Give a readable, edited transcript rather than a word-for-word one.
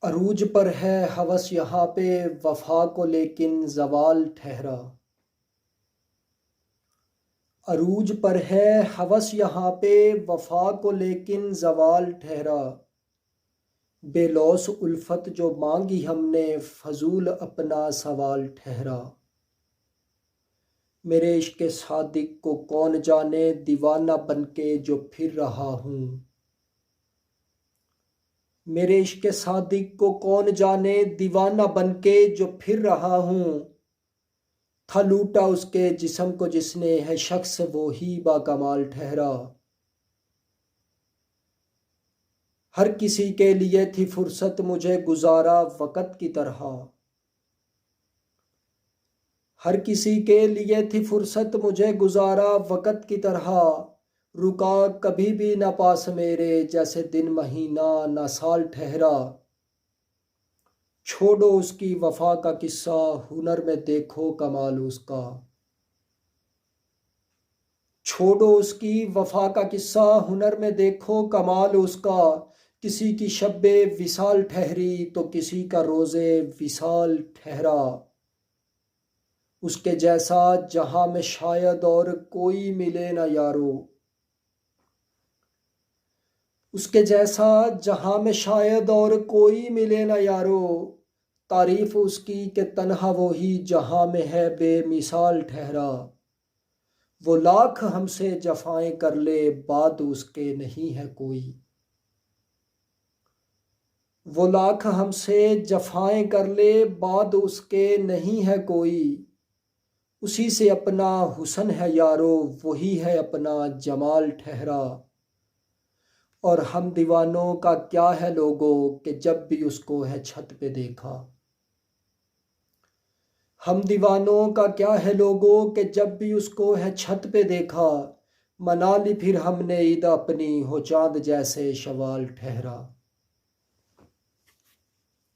अरूज पर है हवस यहाँ पे वफा को लेकिन जवाल ठहरा। अरूज पर है हवस यहाँ पे वफा को लेकिन जवाल ठहरा। बेलौस उल्फत जो मांगी हमने फजूल अपना सवाल ठहरा। मेरे इश्क सादिक को कौन जाने दीवाना बनके जो फिर रहा हूँ। मेरे इश्क सादिक को कौन जाने दीवाना बनके जो फिर रहा हूँ। था लूटा उसके जिस्म को जिसने है शख्स वो ही बाकमाल ठहरा। हर किसी के लिए थी फुर्सत मुझे गुजारा वक़्त की तरह। हर किसी के लिए थी फुर्सत मुझे गुजारा वक़्त की तरह। रुका कभी भी न पास मेरे जैसे दिन महीना न साल ठहरा। छोड़ो उसकी वफा का किस्सा हुनर में देखो कमाल उसका। छोड़ो उसकी वफा का किस्सा हुनर में देखो कमाल उसका। किसी की शब्बे विसाल ठहरी तो किसी का रोज़े विसाल ठहरा। उसके जैसा जहां में शायद और कोई मिले ना यारो। उसके जैसा जहां में शायद और कोई मिले ना यारो। तारीफ उसकी के तन्हा वो ही जहां में है बेमिसाल ठहरा। वो लाख हमसे जफाएं कर ले बाद उसके नहीं है कोई। वो लाख हमसे जफाएं कर ले बाद उसके नहीं है कोई। उसी से अपना हुस्न है यारो वही है अपना जमाल ठहरा। और हम दीवानों का क्या है लोगों कि जब भी उसको है छत पे देखा। हम दीवानों का क्या है लोगों कि जब भी उसको है छत पे देखा। मना ली फिर हमने ईद अपनी हो चाँद जैसे शवाल ठहरा।